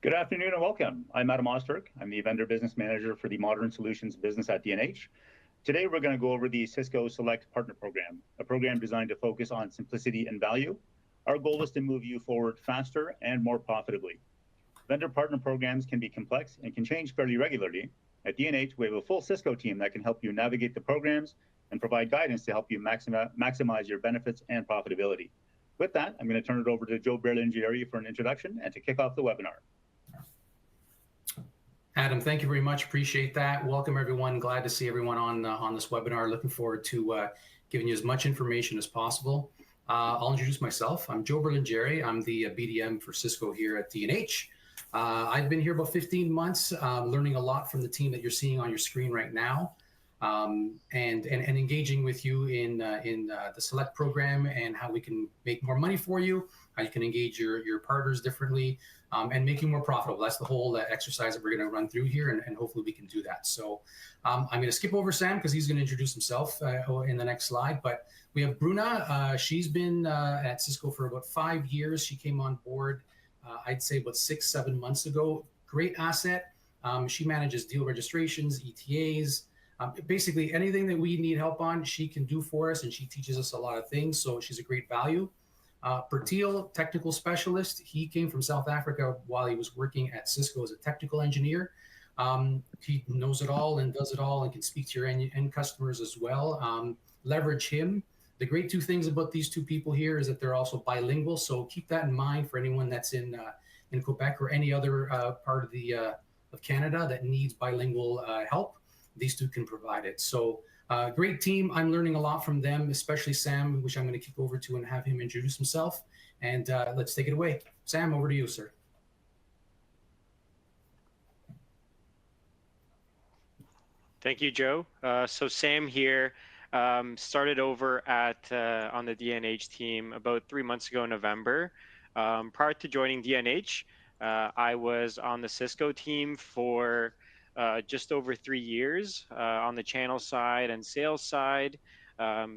Good afternoon and welcome. I'm Adam Osterk. I'm the Vendor Business Manager for the Modern Solutions business at D&H. Today, we're going to go over the Cisco Select Partner Program, a program designed to focus on simplicity and value. Our goal is to move you forward faster and more profitably. Vendor partner programs can be complex and can change fairly regularly. At D&H, we have a full Cisco team that can help you navigate the programs and provide guidance to help you maximize your benefits and profitability. With that, I'm going to turn it over to Joe Berlingieri for an introduction and to kick off the webinar. Adam, thank you very much. Appreciate that. Welcome, everyone. Glad to see everyone on this webinar. Looking forward to giving you as much information as possible. I'll introduce myself. I'm Joe Berlingieri. I'm the BDM for Cisco here at D&H. I've been here about 15 months, learning a lot from the team that you're seeing on your screen right now, and engaging with you in the Select program and how we can make more money for you, how you can engage your partners differently, and make you more profitable. That's the whole exercise that we're going to run through here, and hopefully we can do that. So I'm going to skip over Sam because he's going to introduce himself in the next slide. But we have Bruna. She's been at Cisco for about 5 years. She came on board, I'd say about 6-7 months ago. Great asset. She manages deal registrations, ETAs, basically anything that we need help on, she can do for us, and she teaches us a lot of things. So she's a great value. Pertil, technical specialist. He came from South Africa while he was working at Cisco as a technical engineer. He knows it all and does it all and can speak to your end customers as well. Leverage him. The great two things about these two people here is that they're also bilingual. So keep that in mind for anyone that's in Quebec or any other part of Canada that needs bilingual help. These two can provide it. So great team. I'm learning a lot from them, especially Sam, which I'm going to kick over to and have him introduce himself. And let's take it away. Sam, over to you, sir. Thank you, Joe. So Sam here, started over at on the D&H team about 3 months ago in November. Prior to joining D&H, I was on the Cisco team for just over 3 years on the channel side and sales side.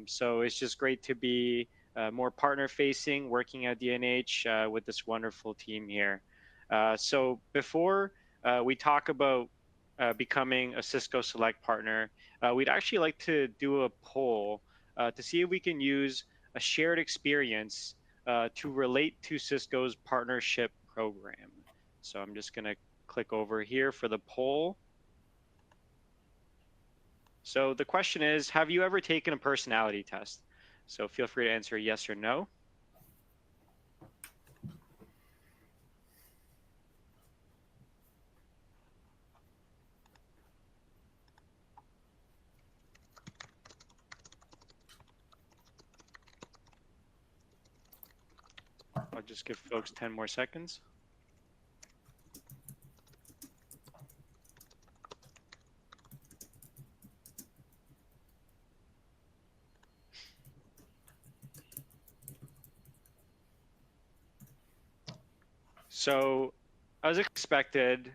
So it's just great to be more partner facing, working at D&H with this wonderful team here. So before we talk about becoming a Cisco Select partner, we'd actually like to do a poll to see if we can use a shared experience to relate to Cisco's partnership program. So I'm just going to click over here for the poll. So the question is, have you ever taken a personality test? So feel free to answer yes or no. I'll just give folks 10 more seconds. So, as expected,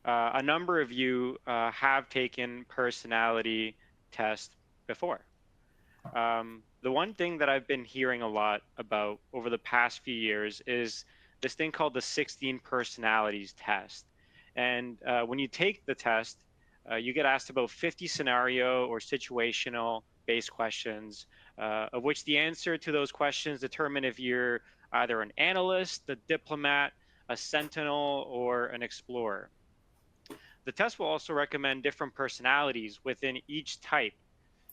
a number of you have taken personality tests before. The one thing that I've been hearing a lot about over the past few years is this thing called the 16 personalities test. And when you take the test, you get asked about 50 scenario or situational based questions, of which the answer to those questions determine if you're either an analyst, a diplomat, a sentinel, or an explorer. The test will also recommend different personalities within each type.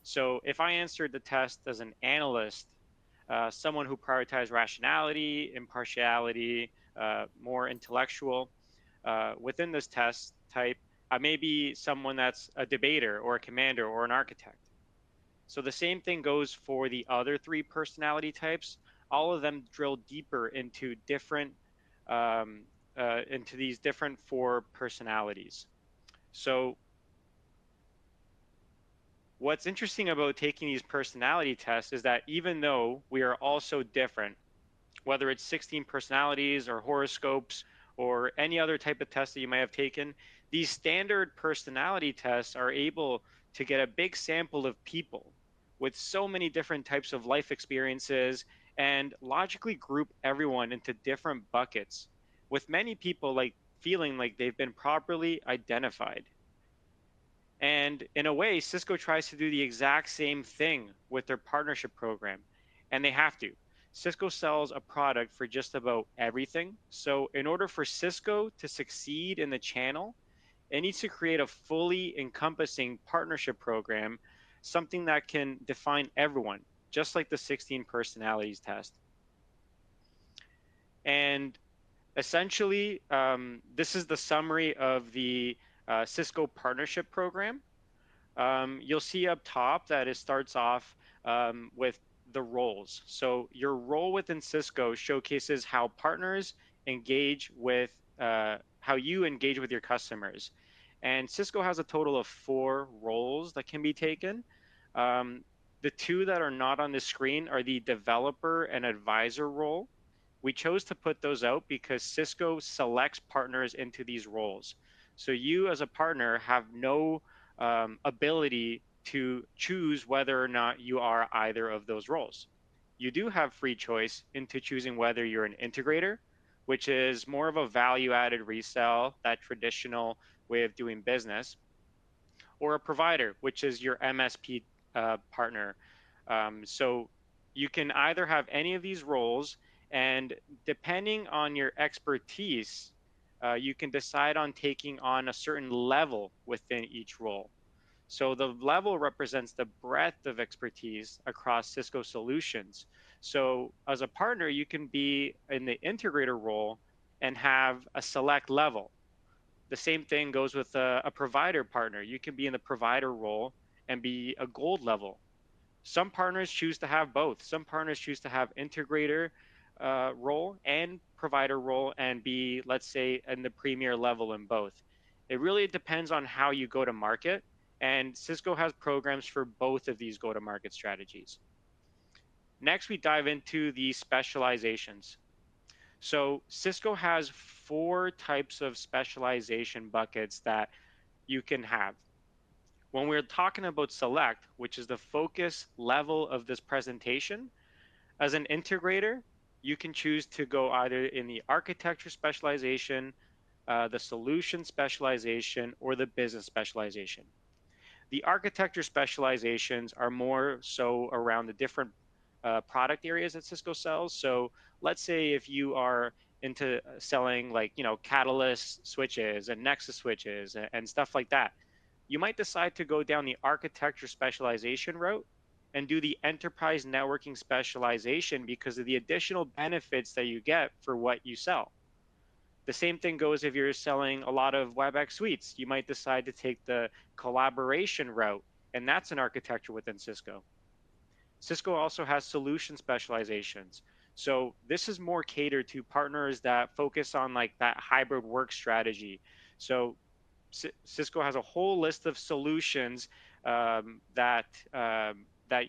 So if I answered the test as an analyst, someone who prioritized rationality, impartiality, more intellectual, within this test type, I may be someone that's a debater or a commander or an architect. So the same thing goes for the other 3 personality types. All of them drill deeper into different into these different 4 personalities. So what's interesting about taking these personality tests is that even though we are all so different, whether it's 16 personalities or horoscopes or any other type of test that you may have taken, these standard personality tests are able to get a big sample of people with so many different types of life experiences and logically group everyone into different buckets, with many people like feeling like they've been properly identified. And in a way, Cisco tries to do the exact same thing with their partnership program, and they have to. Cisco sells a product for just about everything. So, in order for Cisco to succeed in the channel, it needs to create a fully encompassing partnership program, something that can define everyone, just like the 16 personalities test. And essentially, this is the summary of the Cisco Partnership Program. You'll see up top that it starts off with the roles. So your role within Cisco showcases how partners engage with, how you engage with your customers. And Cisco has a total of 4 roles that can be taken. The 2 that are not on the screen are the developer and advisor role. We chose to put those out because Cisco selects partners into these roles. So you as a partner have no ability to choose whether or not you are either of those roles. You do have free choice into choosing whether you're an integrator, which is more of a value-added resell, that traditional way of doing business, or a provider, which is your MSP partner. So you can either have any of these roles, and depending on your expertise, you can decide on taking on a certain level within each role. So the level represents the breadth of expertise across Cisco solutions. So as a partner, you can be in the integrator role and have a select level. The same thing goes with a provider partner. You can be in the provider role and be a gold level. Some partners choose to have both. Some partners choose to have integrator role and provider role and be, let's say, in the premier level in both. It really depends on how you go to market, and Cisco has programs for both of these go to market strategies. Next, we dive into the specializations. So Cisco has 4 types of specialization buckets that you can have. When we're talking about Select, which is the focus level of this presentation, as an integrator, you can choose to go either in the architecture specialization, the solution specialization, or the business specialization. The architecture specializations are more so around the different product areas that Cisco sells. So let's say if you are into selling like, Catalyst switches and Nexus switches and stuff like that, you might decide to go down the architecture specialization route and do the enterprise networking specialization because of the additional benefits that you get for what you sell. The same thing goes if you're selling a lot of WebEx suites. You might decide to take the collaboration route, and that's an architecture within Cisco. Cisco also has solution specializations. So this is more catered to partners that focus on like that hybrid work strategy. So Cisco has a whole list of solutions that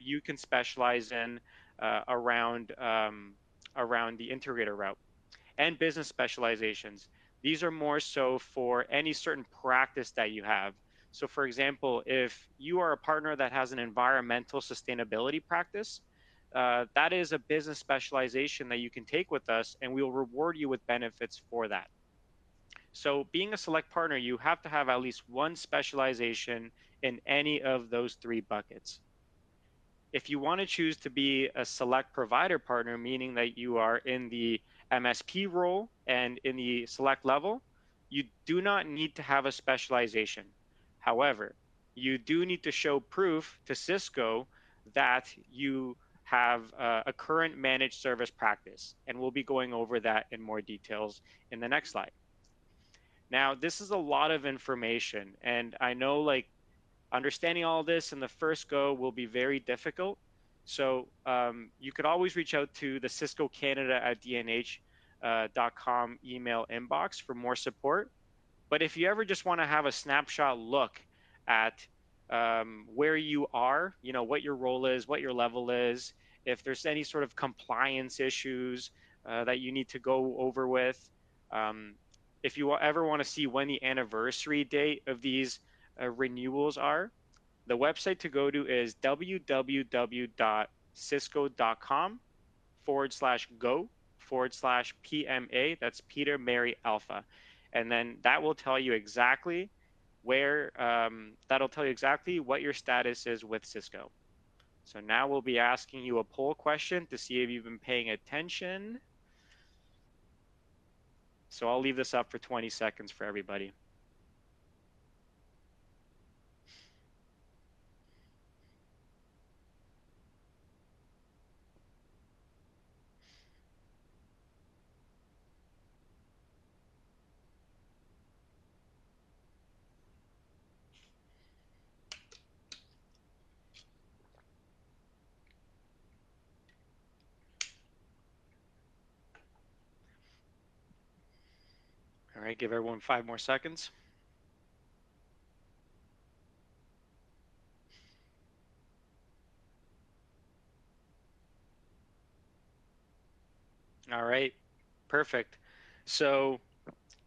you can specialize in around the integrator route, and business specializations. These are more so for any certain practice that you have. So, for example, if you are a partner that has an environmental sustainability practice, that is a business specialization that you can take with us, and we will reward you with benefits for that. So being a select partner, you have to have at least one specialization in any of those 3 buckets. If you want to choose to be a select provider partner, meaning that you are in the MSP role and in the select level, you do not need to have a specialization. However, you do need to show proof to Cisco that you have a current managed service practice, and we'll be going over that in more details in the next slide. Now, this is a lot of information, and I know like understanding all this in the first go will be very difficult. So you could always reach out to the Cisco Canada at dnh.com email inbox for more support. But if you ever just want to have a snapshot look at where you are, what your role is, what your level is, if there's any sort of compliance issues that you need to go over with, if you ever want to see when the anniversary date of these renewals are, the website to go to is www.cisco.com/go/PMA. That's Peter Mary Alpha. and then that will tell you exactly where, that'll tell you exactly what your status is with Cisco. So now we'll be asking you a poll question to see if you've been paying attention. So I'll leave this up for 20 seconds for everybody. All right, give everyone 5 more seconds. All right, perfect. So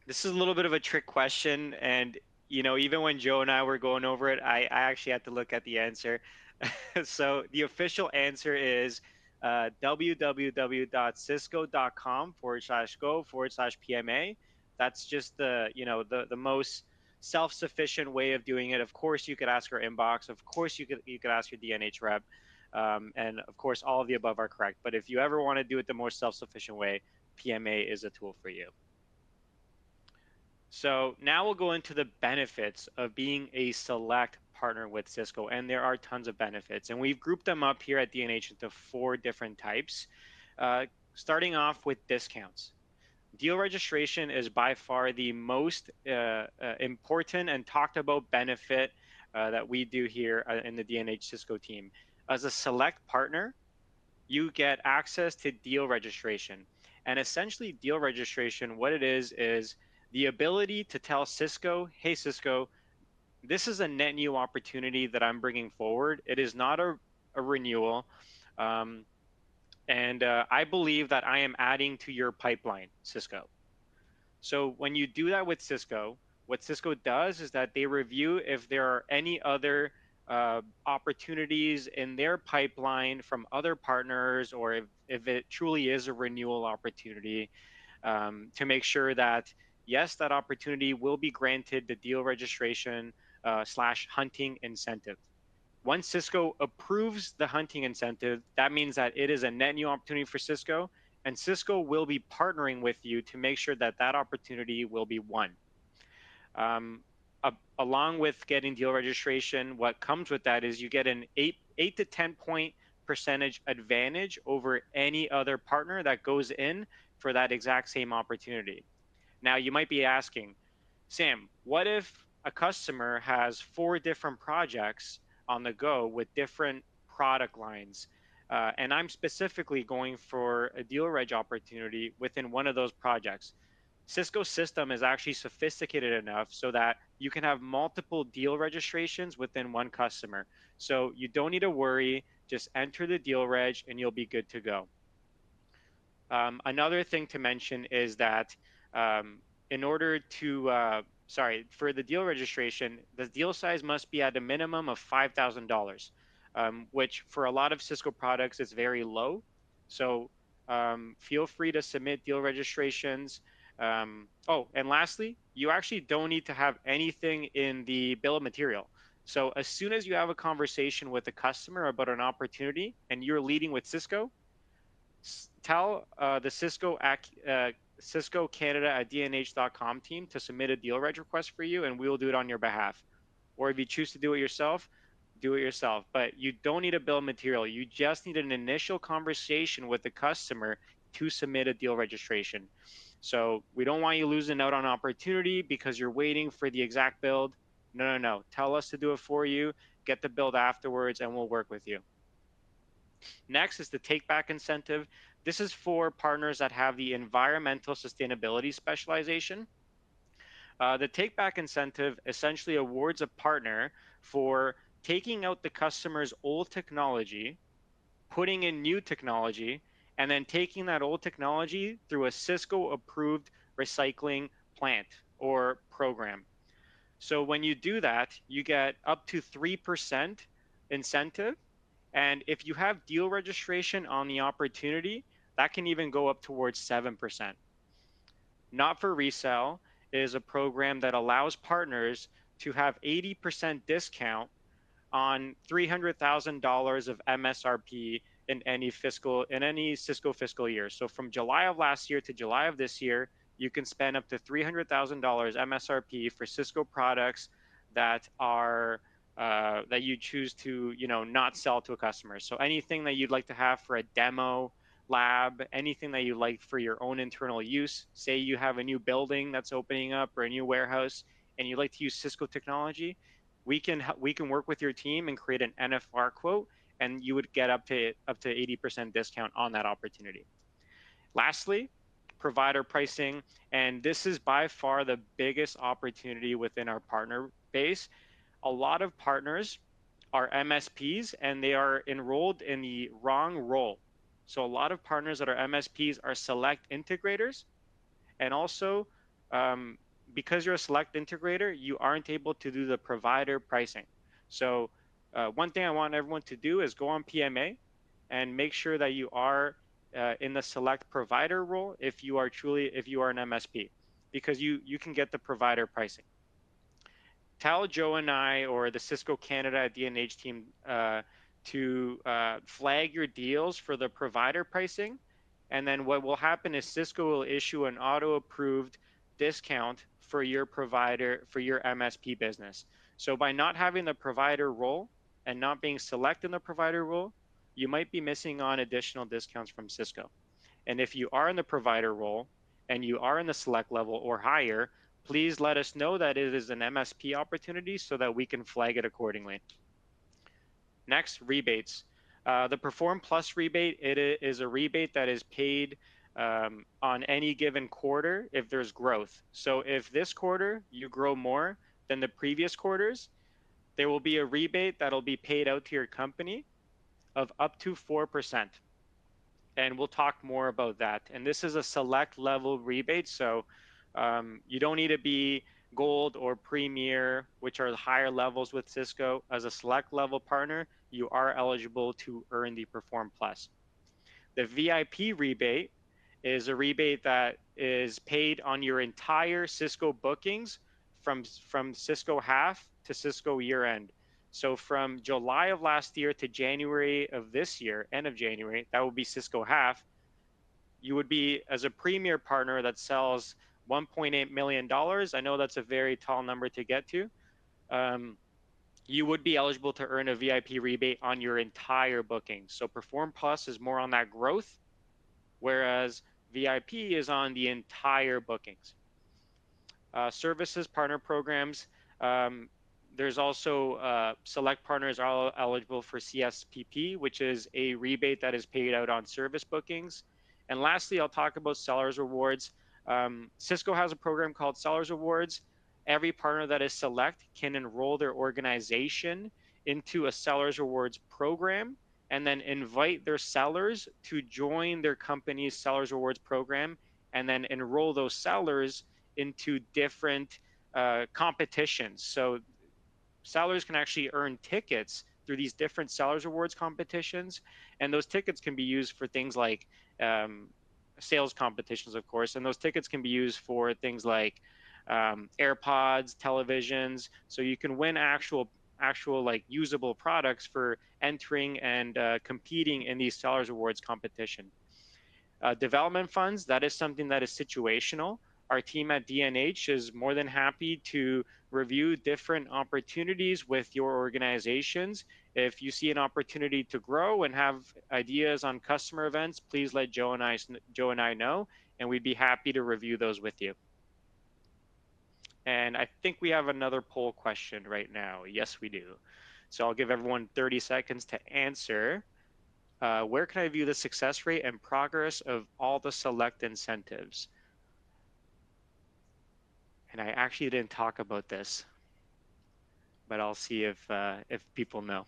this is a little bit of a trick question, and even when Joe and I were going over it, I actually had to look at the answer. So the official answer is www.cisco.com/go/PMA. That's just the most self-sufficient way of doing it. Of course, you could ask our inbox. Of course, you could ask your DNH rep. And of course, all of the above are correct. But if you ever want to do it the most self-sufficient way, PMA is a tool for you. So now we'll go into the benefits of being a select partner with Cisco, and there are tons of benefits, and we've grouped them up here at DNH into 4 different types. Starting off with discounts. Deal registration is by far the most important and talked about benefit that we do here in the DNH Cisco team. As a select partner, you get access to deal registration. And essentially, deal registration, what it is the ability to tell Cisco, hey, Cisco, this is a net new opportunity that I'm bringing forward. It is not a renewal. And I believe that I am adding to your pipeline, Cisco. So when you do that with Cisco, what Cisco does is that they review if there are any other opportunities in their pipeline from other partners, or if it truly is a renewal opportunity, to make sure that, yes, that opportunity will be granted the deal registration / hunting incentive. Once Cisco approves the hunting incentive, that means that it is a net new opportunity for Cisco, and Cisco will be partnering with you to make sure that that opportunity will be won. Along with getting deal registration, what comes with that is you get an 8 to 10 point percentage advantage over any other partner that goes in for that exact same opportunity. Now, you might be asking, Sam, what if a customer has 4 different projects on the go with different product lines, and I'm specifically going for a deal reg opportunity within one of those projects? Cisco's system is actually sophisticated enough so that you can have multiple deal registrations within one customer. So you don't need to worry, just enter the deal reg and you'll be good to go. Another thing to mention is that in order to, for the deal registration, the deal size must be at a minimum of $5,000, which for a lot of Cisco products is very low. So feel free to submit deal registrations. And lastly, you actually don't need to have anything in the bill of material. So as soon as you have a conversation with a customer about an opportunity and you're leading with Cisco, tell the Cisco Canada at DNH.com team to submit a deal reg request for you, and we will do it on your behalf. Or if you choose to do it yourself, do it yourself. But you don't need a bill of material. You just need an initial conversation with the customer to submit a deal registration. So we don't want you losing out on opportunity because you're waiting for the exact build. No. Tell us to do it for you. Get the build afterwards, and we'll work with you. Next is the take back incentive. This is for partners that have the environmental sustainability specialization. The take back incentive essentially awards a partner for taking out the customer's old technology, putting in new technology, and then taking that old technology through a Cisco approved recycling plant or program. So when you do that, you get up to 3% incentive. And if you have deal registration on the opportunity, that can even go up towards 7%. Not for resale. is a program that allows partners to have 80% discount on $300,000 of MSRP in any Cisco fiscal year. So from July of last year to July of this year, you can spend up to $300,000 MSRP for Cisco products that are that you choose to not sell to a customer. So anything that you'd like to have for a demo lab, anything that you like for your own internal use. Say you have a new building that's opening up or a new warehouse, and you like to use Cisco technology. We can work with your team and create an NFR quote, and you would get up to 80% discount on that opportunity. Lastly, provider pricing, and this is by far the biggest opportunity within our partner base. A lot of partners are MSPs and they are enrolled in the wrong role. So a lot of partners that are MSPs are select integrators, and also because you're a select integrator, you aren't able to do the provider pricing. So one thing I want everyone to do is go on PMA and make sure that you are in the select provider role if you are an MSP, because you can get the provider pricing. Tell Joe and I or the Cisco Canada DNH team to flag your deals for the provider pricing. And then what will happen is Cisco will issue an auto-approved discount for your provider, for your MSP business. So by not having the provider role and not being select in the provider role, you might be missing on additional discounts from Cisco. And if you are in the provider role and you are in the select level or higher, please let us know that it is an MSP opportunity so that we can flag it accordingly. Next, rebates. The Perform Plus rebate, it is a rebate that is paid on any given quarter if there's growth. So if this quarter you grow more than the previous quarters, there will be a rebate that'll be paid out to your company of up to 4%. And we'll talk more about that. And this is a select level rebate, so you don't need to be gold or premier, which are the higher levels with Cisco. As a select level partner, you are eligible to earn the Perform Plus. The VIP rebate is a rebate that is paid on your entire Cisco bookings from Cisco half to Cisco year end. So from July of last year to January of this year, end of January, that would be Cisco half. You would be, as a premier partner that sells $1.8 million, I know that's a very tall number to get to, you would be eligible to earn a VIP rebate on your entire booking. So Perform Plus is more on that growth, whereas VIP is on the entire bookings. Services, partner programs, there's also select partners are eligible for CSPP, which is a rebate that is paid out on service bookings. And lastly, I'll talk about Sellers Rewards. Cisco has a program called Sellers Rewards. Every partner that is select can enroll their organization into a Sellers Rewards program and then invite their sellers to join their company's Sellers Rewards program, and then enroll those sellers into different competitions. So sellers can actually earn tickets through these different Sellers Rewards competitions, and those tickets can be used for things like sales competitions, of course, and those tickets can be used for things like AirPods, televisions, so you can win actual like usable products for entering and competing in these Sellers Rewards competition. Development funds, that is something that is situational. Our team at DNH is more than happy to review different opportunities with your organizations. If you see an opportunity to grow and have ideas on customer events, please let Joe and I know, and we'd be happy to review those with you. And I think we have another poll question right now. Yes, we do. So I'll give everyone 30 seconds to answer. Where can I view the success rate and progress of all the select incentives? And I actually didn't talk about this, but I'll see if people know.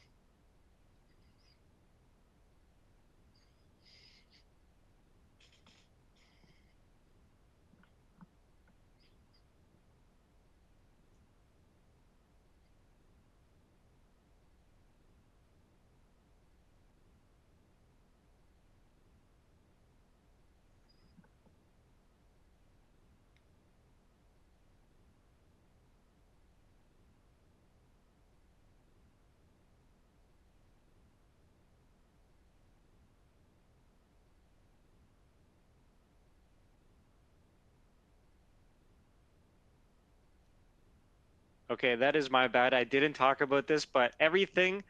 Okay, that is my bad. I didn't talk about this, but everything,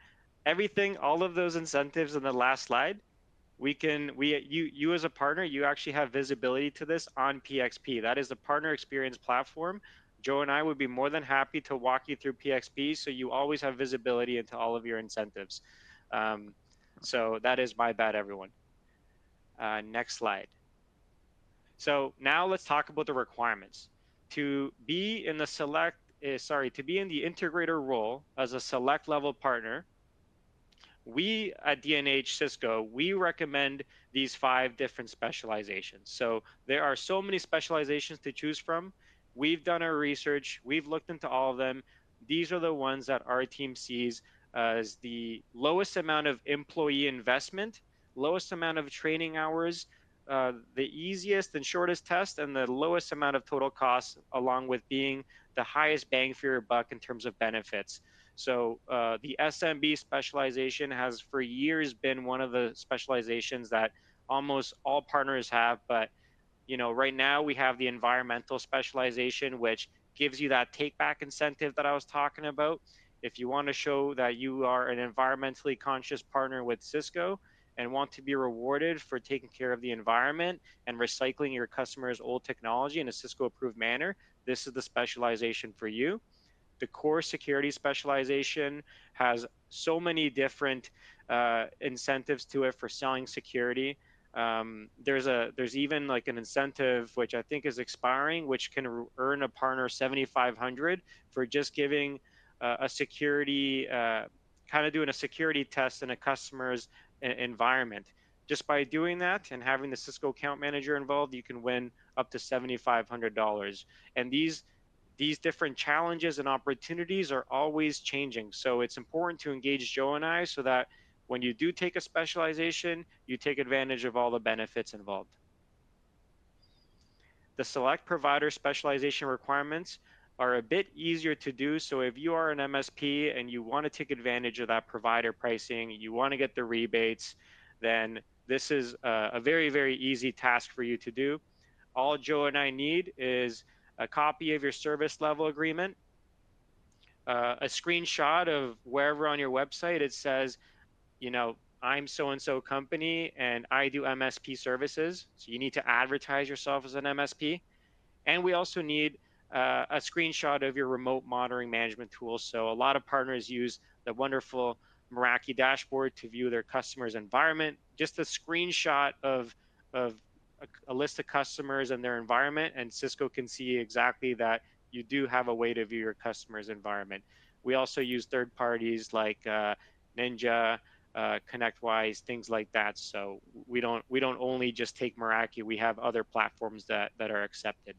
all of those incentives in the last slide, you as a partner, you actually have visibility to this on PXP. That is the partner experience platform. Joe and I would be more than happy to walk you through PXP, so you always have visibility into all of your incentives. So that is my bad, everyone. Next slide. So now let's talk about the requirements. To be in the to be in the integrator role as a select level partner, we at D&H Cisco, we recommend these 5 different specializations. So there are so many specializations to choose from. We've done our research, we've looked into all of them. These are the ones that our team sees as the lowest amount of employee investment, lowest amount of training hours, the easiest and shortest test, and the lowest amount of total costs, along with being the highest bang for your buck in terms of benefits. So the SMB specialization has for years been one of the specializations that almost all partners have. But right now we have the environmental specialization, which gives you that take back incentive that I was talking about. If you want to show that you are an environmentally conscious partner with Cisco and want to be rewarded for taking care of the environment and recycling your customers' old technology in a Cisco approved manner, this is the specialization for you. The core security specialization has so many different incentives to it for selling security. There's even like an incentive which I think is expiring, which can earn a partner 7,500 for just giving a security, kind of doing a security test in a customer's environment. Just by doing that and having the Cisco account manager involved, you can win up to $7,500. And these different challenges and opportunities are always changing. So it's important to engage Joe and I so that when you do take a specialization, you take advantage of all the benefits involved. The select provider specialization requirements are a bit easier to do. So if you are an MSP and you want to take advantage of that provider pricing, you want to get the rebates, then this is a very, very easy task for you to do. All Joe and I need is a copy of your service level agreement, a screenshot of wherever on your website it says, I'm so-and-so company and I do MSP services. So you need to advertise yourself as an MSP. And we also need a screenshot of your remote monitoring management tool. So a lot of partners use the wonderful Meraki dashboard to view their customers' environment. Just a screenshot of a list of customers and their environment, and Cisco can see exactly that you do have a way to view your customer's environment. We also use third parties like Ninja, ConnectWise, things like that. So we don't only just take Meraki. We have other platforms that are accepted.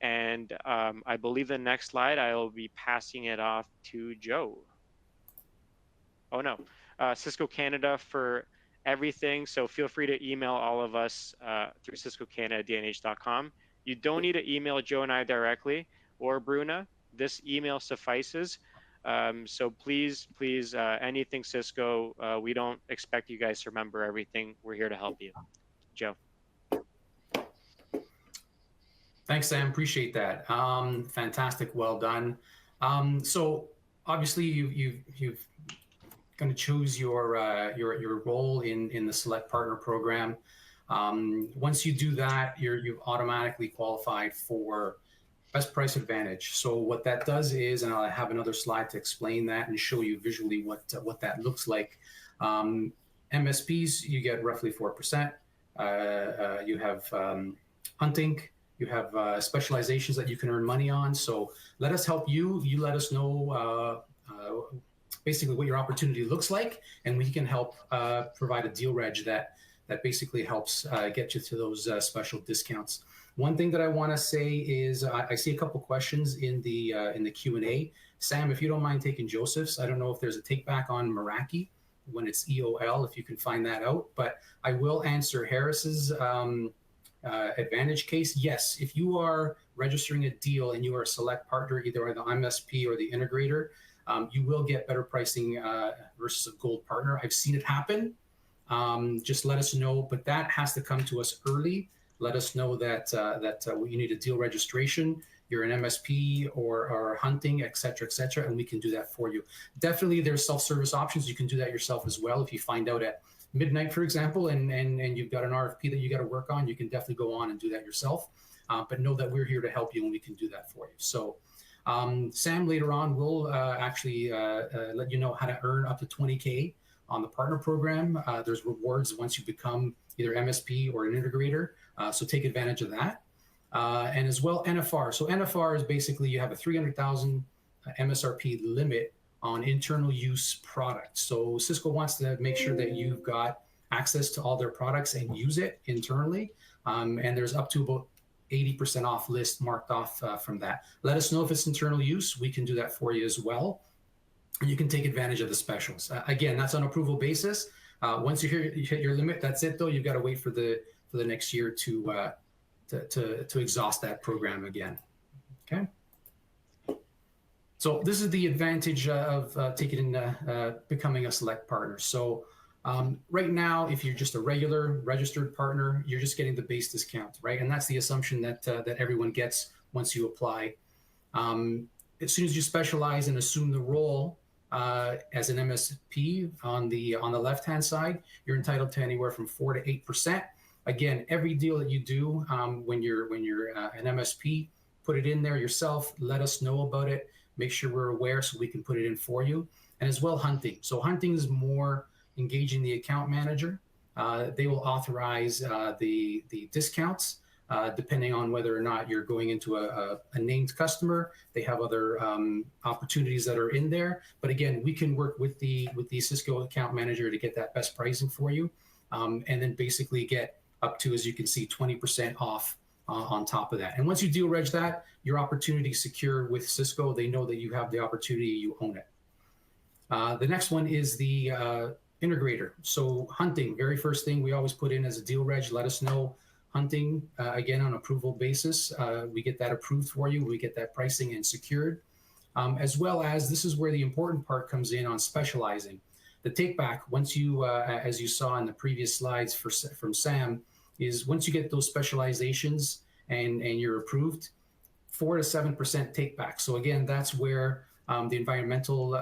And I believe the next slide I will be passing it off to Joe. Oh no, Cisco Canada for everything. So feel free to email all of us through ciscocanada@dnh.com. You don't need to email Joe and I directly or Bruna. This email suffices. So please, anything Cisco. We don't expect you guys to remember everything. We're here to help you. Joe. Thanks, Sam. Appreciate that. Fantastic. Well done. So obviously you've going to choose your role in the Select Partner Program. Once you do that, you've automatically qualified for Best Price Advantage. So what that does is, and I'll have another slide to explain that and show you visually what that looks like. MSPs, you get roughly 4%. You have hunting. You have specializations that you can earn money on. So let us help you. You let us know basically what your opportunity looks like, and we can help provide a deal reg that basically helps get you to those special discounts. One thing that I want to say is I see a couple questions in the Q&A. Sam, if you don't mind taking Joseph's, I don't know if there's a take back on Meraki when it's EOL, if you can find that out, but I will answer Harris's advantage case. Yes, if you are registering a deal and you are a select partner, either the MSP or the integrator, you will get better pricing versus a gold partner. I've seen it happen. Just let us know, but that has to come to us early. let us know that you need a deal registration, you're an MSP or hunting, et cetera, and we can do that for you. Definitely, there's self-service options. You can do that yourself as well. If you find out at midnight, for example, and you've got an RFP that you got to work on, you can definitely go on and do that yourself. But know that we're here to help you and we can do that for you. So Sam later on will actually let you know how to earn up to 20K on the partner program. There's rewards once you become either MSP or an integrator. So take advantage of that. And as well, NFR. So NFR is basically you have a 300,000 MSRP limit on internal use products. So Cisco wants to make sure that you've got access to all their products and use it internally. And there's up to about 80% off list marked off from that. Let us know if it's internal use. We can do that for you as well. And you can take advantage of the specials. Again, that's on approval basis. Once you hit your limit, that's it though. You've got to wait for the next year to exhaust that program again. Okay. So this is the advantage of becoming a select partner. So right now, if you're just a regular registered partner, you're just getting the base discount, right? And that's the assumption that everyone gets once you apply. As soon as you specialize and assume the role as an MSP on the left-hand side, you're entitled to anywhere from 4 to 8%. Again, every deal that you do when you're an MSP, put it in there yourself. Let us know about it. Make sure we're aware so we can put it in for you. And as well, hunting. So hunting is more engaging the account manager. They will authorize the discounts depending on whether or not you're going into a named customer. They have other opportunities that are in there. But again, we can work with the Cisco account manager to get that best pricing for you, and then basically get up to, as you can see, 20% off on top of that. And once you deal reg that, your opportunity is secure with Cisco. They know that you have the opportunity, you own it. The next one is the integrator. So hunting, very first thing we always put in as a deal reg, let us know. Hunting, again, on approval basis, we get that approved for you. We get that pricing and secured. As well as, this is where the important part comes in on specializing. The take back, once you, as you saw in the previous slides from Sam, is once you get those specializations and you're approved, 4 to 7% take back. So again, that's where the environmental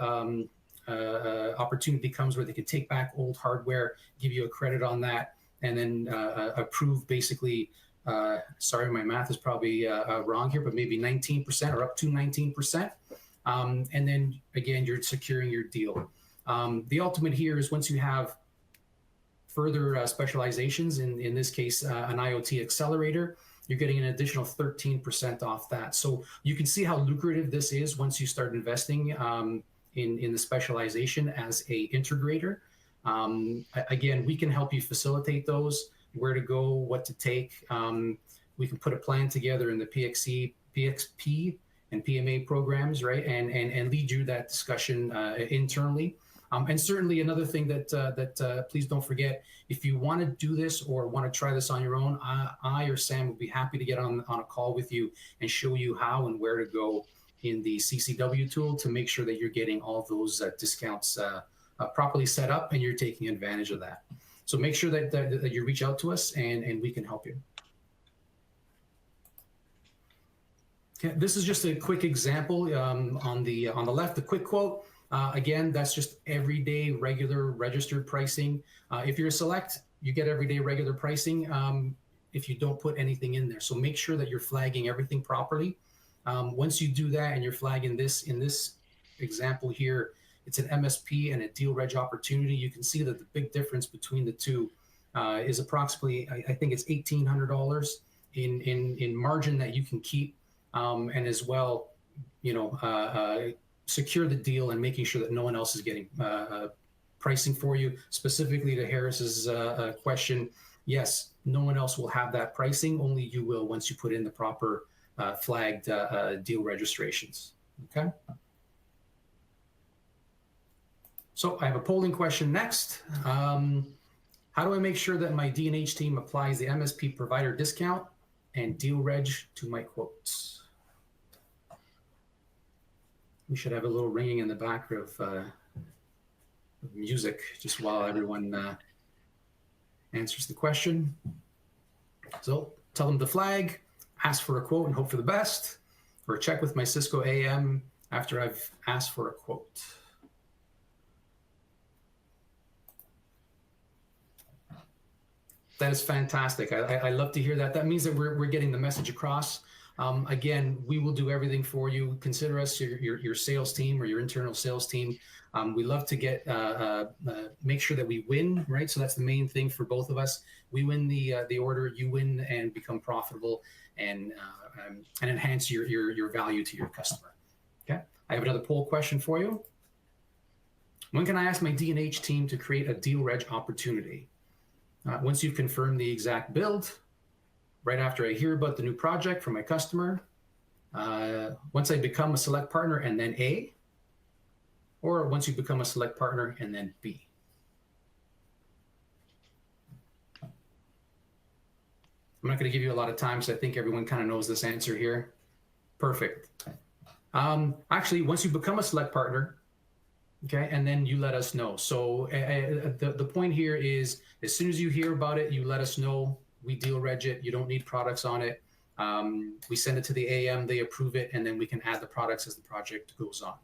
opportunity comes, where they can take back old hardware, give you a credit on that, and then approve basically, sorry, my math is probably wrong here, but maybe 19% or up to 19%. And then again, you're securing your deal. The ultimate here is once you have further specializations, in this case, an IoT accelerator, you're getting an additional 13% off that. So you can see how lucrative this is once you start investing in the specialization as a integrator. Again, we can help you facilitate those, where to go, what to take. We can put a plan together in the PXP and PMA programs, right? And lead you that discussion internally. And certainly another thing that please don't forget, if you want to do this or want to try this on your own, I or Sam would be happy to get on a call with you and show you how and where to go in the CCW tool to make sure that you're getting all those discounts properly set up and you're taking advantage of that. So make sure that you reach out to us and we can help you. Okay, this is just a quick example on the left, the quick quote. Again, that's just everyday regular registered pricing. If you're a select, you get everyday regular pricing if you don't put anything in there. So make sure that you're flagging everything properly. Once you do that and you're flagging this, in this example here, it's an MSP and a deal reg opportunity. You can see that the big difference between the two is approximately, I think it's $1,800 in margin that you can keep, and as well, you know, secure the deal and making sure that no one else is getting pricing for you. Specifically to Harris's question, yes, no one else will have that pricing. Only you will once you put in the proper flagged deal registrations. Okay. So I have a polling question next. How do I make sure that my D&H team applies the MSP provider discount and deal reg to my quotes? We should have a little ringing in the back of music just while everyone answers the question. So tell them to flag, ask for a quote and hope for the best, or check with my Cisco AM after I've asked for a quote. That is fantastic. I love to hear that. That means that we're getting the message across. Again, we will do everything for you. Consider us your sales team or your internal sales team. We love to get make sure that we win, right? So that's the main thing for both of us. We win the order, you win and become profitable, and enhance your value to your customer. Okay. I have another poll question for you. When can I ask my D&H team to create a deal reg opportunity? Once you've confirmed the exact build, right after I hear about the new project from my customer, once I become a select partner and then A, or once you become a select partner and then B. I'm not going to give you a lot of time, so I think everyone kind of knows this answer here. Perfect. Actually, once you become a select partner, okay, and then you let us know. So the point here is, as soon as you hear about it, you let us know. We deal reg it. You don't need products on it. We send it to the AM, they approve it, and then we can add the products as the project goes on.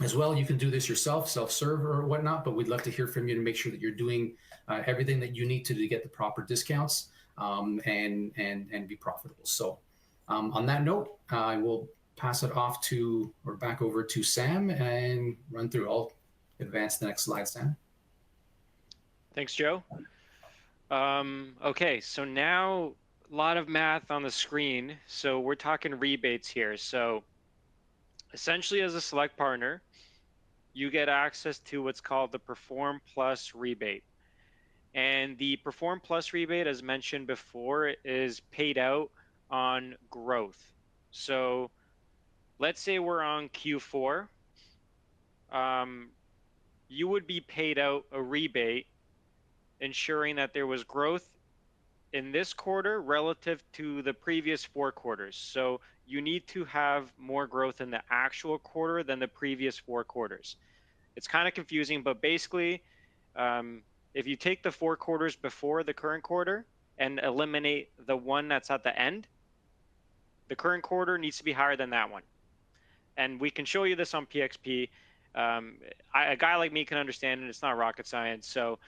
As well, you can do this yourself, self-serve or whatnot, but we'd love to hear from you to make sure that you're doing everything that you need to get the proper discounts and be profitable. So on that note, I will pass it off to, or back over to Sam and run through. I'll advance the next slide, Sam. Thanks, Joe. Okay, so now a lot of math on the screen. So we're talking rebates here. So essentially, as a select partner, you get access to what's called the Perform Plus rebate. And the Perform Plus rebate, as mentioned before, is paid out on growth. So let's say we're on Q4. You would be paid out a rebate ensuring that there was growth in this quarter relative to the previous 4 quarters. So you need to have more growth in the actual quarter than the previous 4 quarters. It's kind of confusing, but basically, if you take the 4 quarters before the current quarter and eliminate the one that's at the end, the current quarter needs to be higher than that one. And we can show you this on PXP. A guy like me can understand it. It's not rocket science. So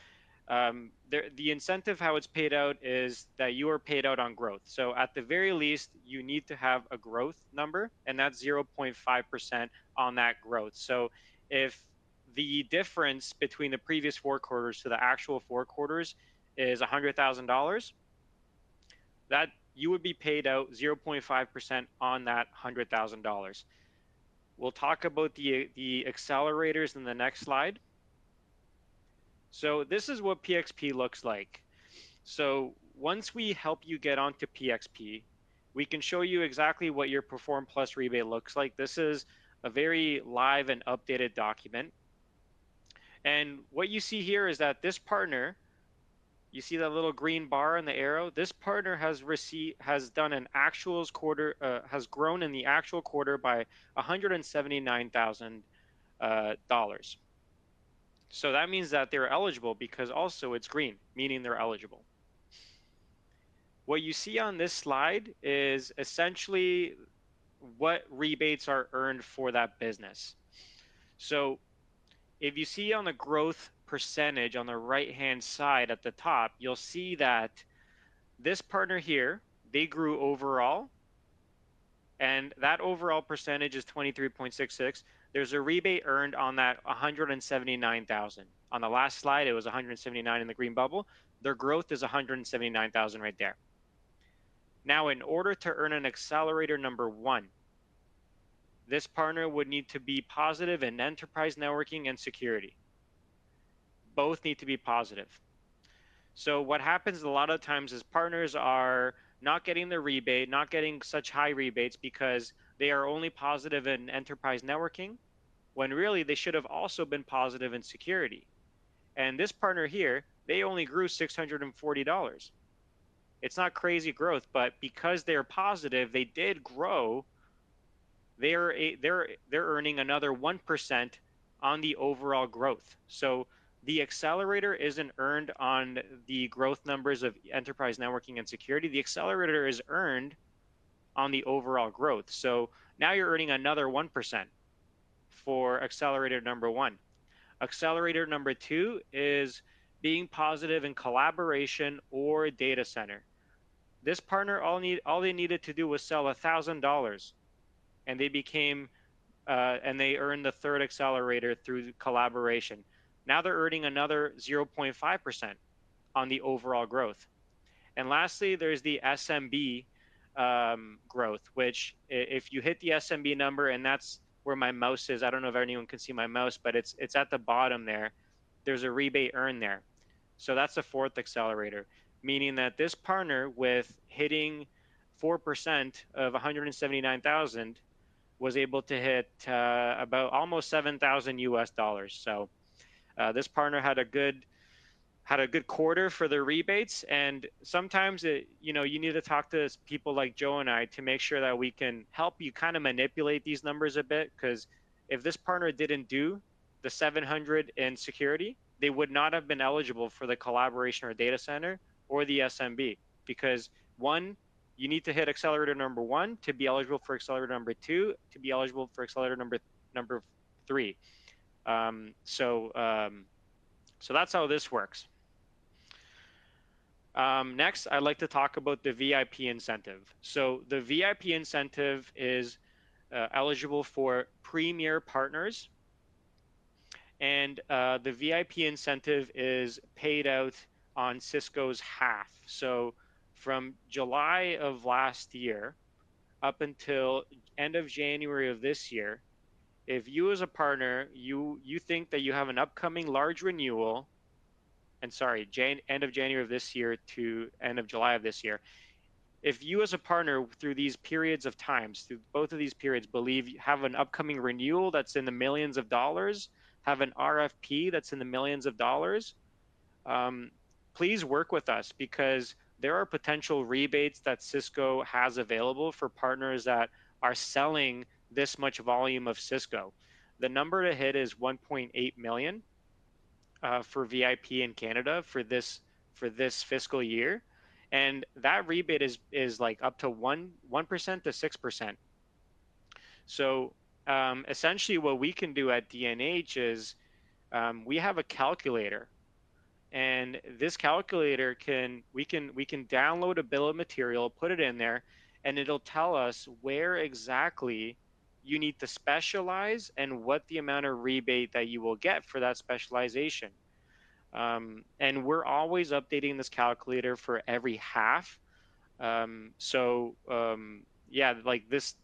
the incentive, how it's paid out, is that you are paid out on growth. So at the very least, you need to have a growth number, and that's 0.5% on that growth. So if the difference between the previous 4 quarters to the actual 4 quarters is $100,000, that you would be paid out 0.5% on that $100,000. We'll talk about the accelerators in the next slide. So this is what PXP looks like. So once we help you get onto PXP, we can show you exactly what your Perform Plus rebate looks like. This is a very live and updated document. And what you see here is that this partner, you see that little green bar in the arrow, this partner has done an actuals quarter, has grown in the actual quarter by $179,000. So that means that they're eligible, because also it's green, meaning they're eligible. What you see on this slide is essentially what rebates are earned for that business. So if you see on the growth percentage on the right-hand side at the top, you'll see that this partner here, they grew overall, and that overall percentage is 23.66. There's a rebate earned on that 179,000. On the last slide, it was 179 in the green bubble. Their growth is 179,000 right there. Now, in order to earn an accelerator number 1, this partner would need to be positive in enterprise networking and security. Both need to be positive. So what happens a lot of times is partners are not getting the rebate, not getting such high rebates because they are only positive in enterprise networking, when really they should have also been positive in security. And this partner here, they only grew $640. It's not crazy growth, but because they're positive, they did grow. They're earning another 1% on the overall growth. So The accelerator isn't earned on the growth numbers of enterprise networking and security. The accelerator is earned on the overall growth. So now you're earning another 1% for accelerator number 1. Accelerator number 2 is being positive in collaboration or data center. This partner all they needed to do was sell $1,000, and they became and they earned the third accelerator through collaboration. Now they're earning another 0.5% on the overall growth. And lastly, there's the SMB growth, which if you hit the SMB number, and that's where my mouse is, I don't know if anyone can see my mouse, but it's at the bottom there. There's a rebate earned there. So that's the fourth accelerator, meaning that this partner with hitting 4% of 179,000 was able to hit about almost 7,000 US dollars. So this partner had a good quarter for the rebates, and sometimes you need to talk to people like Joe and I to make sure that we can help you kind of manipulate these numbers a bit, because if this partner didn't do the 700 in security, they would not have been eligible for the collaboration or data center or the SMB, because one, you need to hit accelerator number 1 to be eligible for accelerator number 2 to be eligible for accelerator number 3. So that's how this works. Next, I'd like to talk about the VIP incentive. So the VIP incentive is eligible for premier partners, and the VIP incentive is paid out on Cisco's half. So from July of last year up until end of January of this year, if you as a partner, you think that you have an upcoming large renewal, and sorry, end of January of this year to end of July of this year, if you as a partner through these periods of times, through both of these periods, believe you have an upcoming renewal that's in the millions of dollars, have an RFP that's in the millions of dollars, please work with us, because there are potential rebates that Cisco has available for partners that are selling this much volume of Cisco. The number to hit is 1.8 million for VIP in Canada for this fiscal year, and that rebate is like up to 1% to 6%. So essentially, what we can do at DNH is we have a calculator, and this calculator we can download a bill of material, put it in there, and it'll tell us where exactly you need to specialize and what the amount of rebate that you will get for that specialization. And we're always updating this calculator for every half. Yeah, like this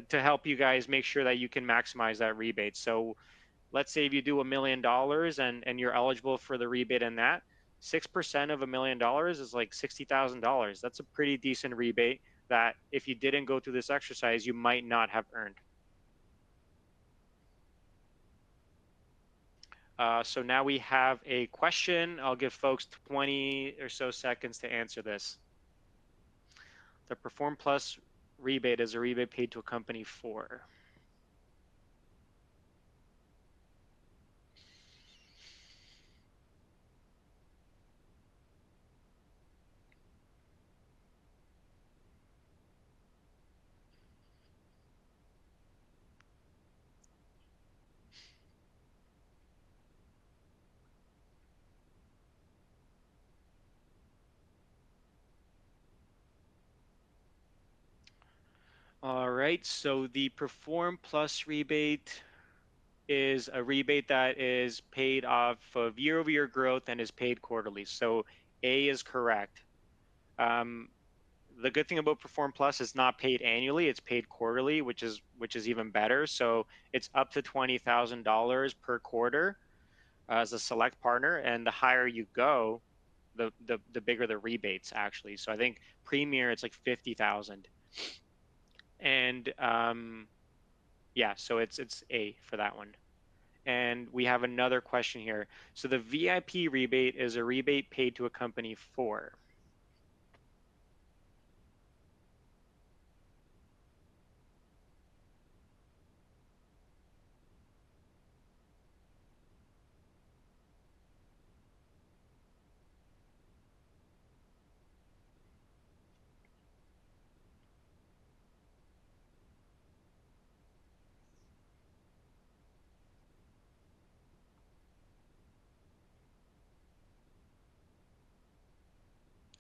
to help you guys make sure that you can maximize that rebate. So let's say if you do $1 million and you're eligible for the rebate in that, 6% of $1 million is like $60,000. That's a pretty decent rebate that if you didn't go through this exercise, you might not have earned. So now we have a question. I'll give folks 20 or so seconds to answer this. The Perform Plus rebate is a rebate paid to a company for. All right, so the Perform Plus rebate is a rebate that is paid off of year-over-year growth and is paid quarterly. So A is correct. The good thing about Perform Plus is not paid annually; it's paid quarterly, which is even better. So it's up to $20,000 per quarter as a select partner, and the higher you go, the bigger the rebates actually. So I think Premier it's like 50,000. And yeah, so it's A for that one. And we have another question here. So the VIP rebate is a rebate paid to a company for.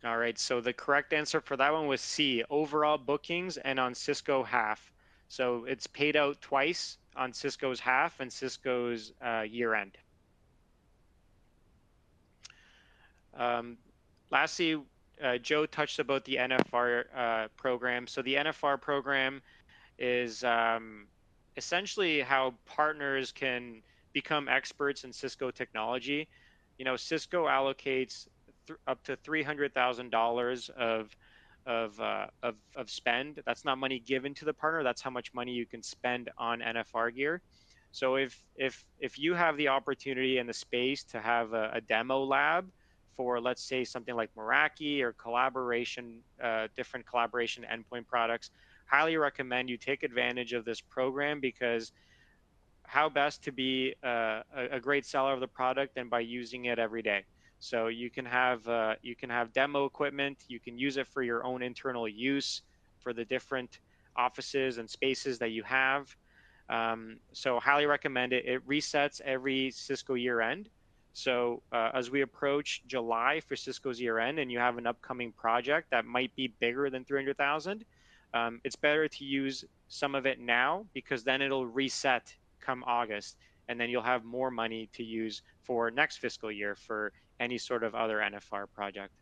All right, so the correct answer for that one was C, overall bookings and on Cisco half. So it's paid out twice on Cisco's half and Cisco's year end. Lastly, Joe touched about the NFR program. So the NFR program is essentially how partners can become experts in Cisco technology. You know, Cisco allocates up to $300,000 of spend. That's not money given to the partner. That's how much money you can spend on NFR gear. So if you have the opportunity and the space to have a demo lab for, let's say, something like Meraki or collaboration, different collaboration endpoint products, highly recommend you take advantage of this program, because how best to be a great seller of the product than by using it every day. So you can have demo equipment, you can use it for your own internal use for the different offices and spaces that you have. So highly recommend it. It resets every Cisco year end. So as we approach July for Cisco's year end, and you have an upcoming project that might be bigger than 300,000, it's better to use some of it now, because then it'll reset come August, and then you'll have more money to use for next fiscal year for any sort of other NFR project.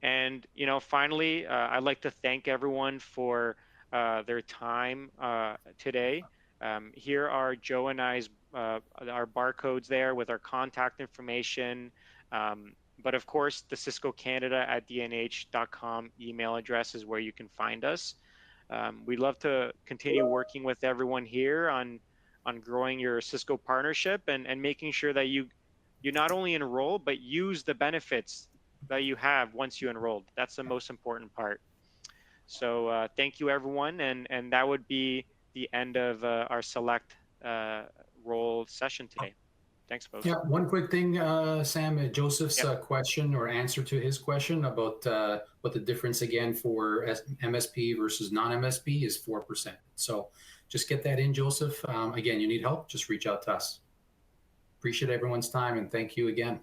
And finally, I'd like to thank everyone for their time today. Here are Joe and I's our barcodes there with our contact information. But of course, the Cisco Canada at dnh.com email address is where you can find us. We'd love to continue working with everyone here on growing your Cisco partnership and making sure that you not only enroll, but use the benefits that you have once you enrolled. That's the most important part. So thank you, everyone. And that would be the end of our select role session today. Thanks, folks. Yeah, one quick thing, Sam, Joseph's question or answer to his question about what the difference again for MSP versus non-MSP is 4%. So just get that in, Joseph. Again, you need help, just reach out to us. Appreciate everyone's time, and thank you again.